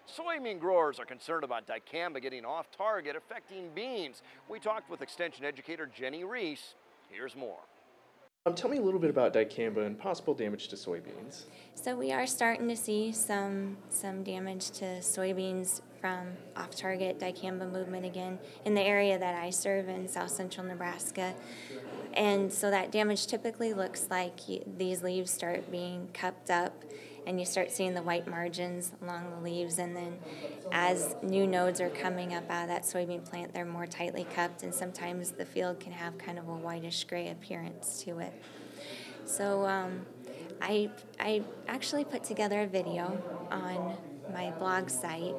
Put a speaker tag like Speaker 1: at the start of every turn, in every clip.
Speaker 1: Soybean growers are concerned about dicamba getting off target, affecting beans. We talked with Extension Educator Jenny Rees. Here's more.
Speaker 2: Tell me a little bit about dicamba and possible damage to soybeans.
Speaker 3: So we are starting to see some damage to soybeans from off-target dicamba movement again in the area that I serve in south central Nebraska. And so that damage typically looks like these leaves start being cupped up and you start seeing the white margins along the leaves, and then as new nodes are coming up out of that soybean plant, they're more tightly cupped, and sometimes the field can have kind of a whitish gray appearance to it. So I actually put together a video on my blog site,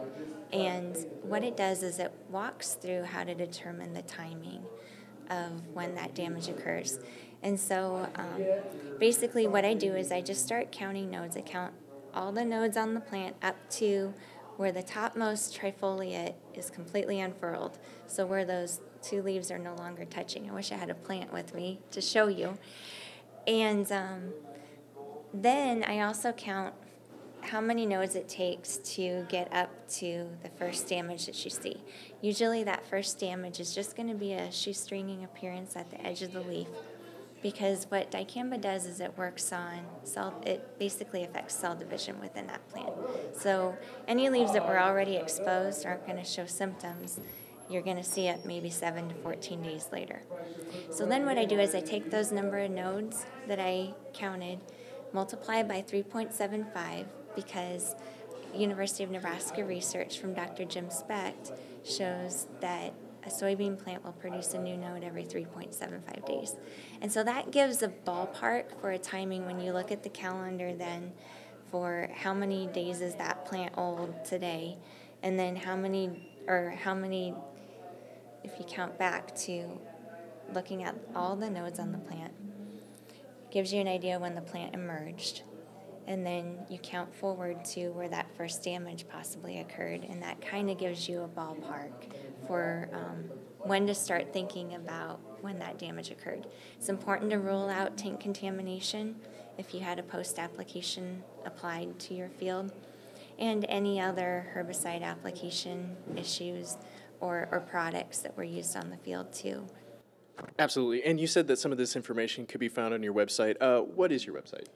Speaker 3: and what it does is it walks through how to determine the timing of when that damage occurs. And so basically what I do is I just start counting nodes. I count all the nodes on the plant up to where the topmost trifoliate is completely unfurled, so where those two leaves are no longer touching. I wish I had a plant with me to show you. And then I also count how many nodes it takes to get up to the first damage that you see. Usually that first damage is just going to be a shoestringing appearance at the edge of the leaf, because what dicamba does is it works on it basically affects cell division within that plant. So any leaves that were already exposed aren't going to show symptoms. You're going to see it maybe 7 to 14 days later. So then what I do is I take those number of nodes that I counted, multiply by 3.75, because University of Nebraska research from Dr. Jim Specht shows that a soybean plant will produce a new node every 3.75 days. And so that gives a ballpark for a timing when you look at the calendar then for how many days is that plant old today, and then how many, if you count back to looking at all the nodes on the plant, gives you an idea when the plant emerged. And then you count forward to where that first damage possibly occurred, and that kind of gives you a ballpark for when to start thinking about when that damage occurred. It's important to rule out tank contamination if you had a post-application applied to your field, and any other herbicide application issues or products that were used on the field too.
Speaker 2: Absolutely. And you said that some of this information could be found on your website. What is your website?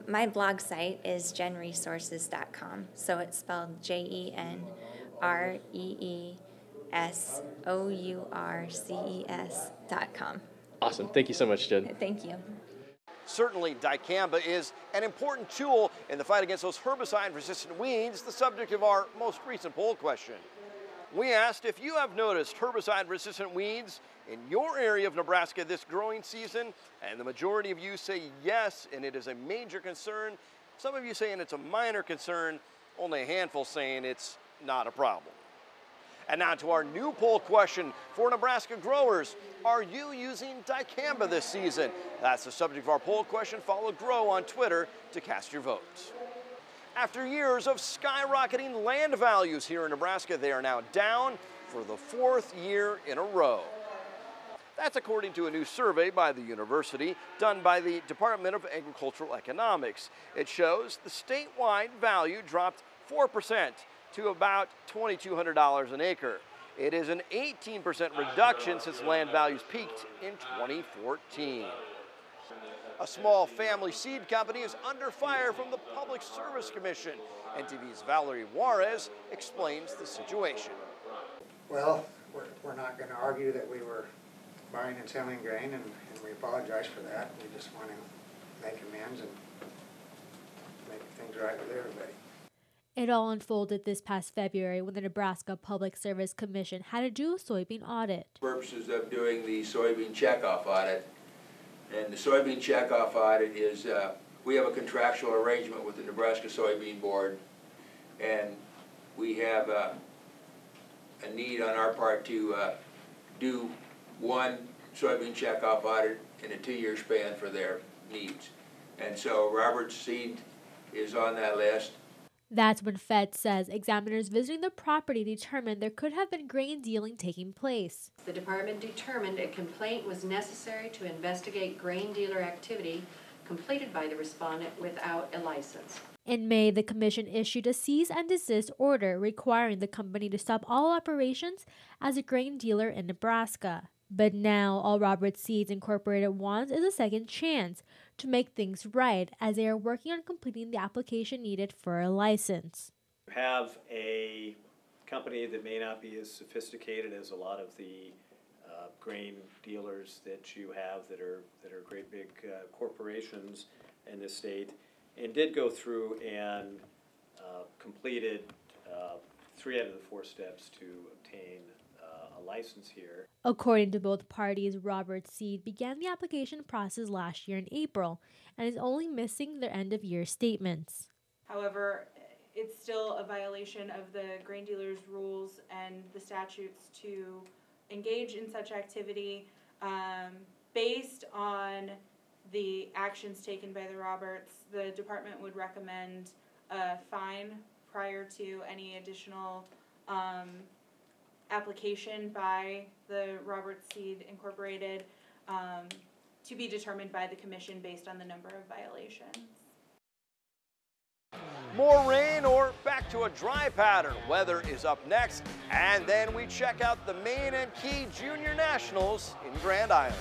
Speaker 3: My blog site is genresources.com. So it's spelled JenReesources.com.
Speaker 2: Awesome. Thank you so much, Jen.
Speaker 3: Thank you.
Speaker 1: Certainly, dicamba is an important tool in the fight against those herbicide-resistant weeds, the subject of our most recent poll question. We asked if you have noticed herbicide-resistant weeds in your area of Nebraska this growing season, and the majority of you say yes, and it is a major concern. Some of you saying it's a minor concern, only a handful saying it's not a problem. And now to our new poll question for Nebraska growers. Are you using dicamba this season? That's the subject of our poll question. Follow Grow on Twitter to cast your vote. After years of skyrocketing land values here in Nebraska, they are now down for the 4th year in a row. That's according to a new survey by the university done by the Department of Agricultural Economics. It shows the statewide value dropped 4% to about $2,200 an acre. It is an 18% reduction since land values peaked in 2014. A small family seed company is under fire from the Public Service Commission. NTV's Valerie Juarez explains the situation.
Speaker 4: Well, we're not going to argue that we were buying and selling grain, and we apologize for that. We just want to make amends and make things right with everybody.
Speaker 5: It all unfolded this past February when the Nebraska Public Service Commission had to do a soybean audit.
Speaker 6: Purposes of doing the soybean checkoff audit. And the soybean checkoff audit is, we have a contractual arrangement with the Nebraska Soybean Board, and we have a need on our part to do one soybean checkoff audit in a 2-year span for their needs. And so Robert's seed is on that list.
Speaker 5: That's when Fed says examiners visiting the property determined there could have been grain dealing taking place.
Speaker 7: The department determined a complaint was necessary to investigate grain dealer activity completed by the respondent without a license.
Speaker 5: In May, the commission issued a cease and desist order requiring the company to stop all operations as a grain dealer in Nebraska. But now, all Roberts Seeds Incorporated wants is a second chance to make things right, as they are working on completing the application needed for a license.
Speaker 8: Have a company that may not be as sophisticated as a lot of the grain dealers that you have that are great big corporations in this state, and did go through and completed 3 out of the 4 steps to obtain a license here.
Speaker 5: According to both parties, Roberts Seed began the application process last year in April and is only missing their end-of-year statements.
Speaker 9: However, it's still a violation of the grain dealers' rules and the statutes to engage in such activity. Based on the actions taken by the Roberts, the department would recommend a fine prior to any additional application by the Roberts Seed Incorporated to be determined by the commission based on the number of violations.
Speaker 1: More rain or back to a dry pattern? Weather is up next, and then we check out the Maine and Key Junior Nationals in Grand Island.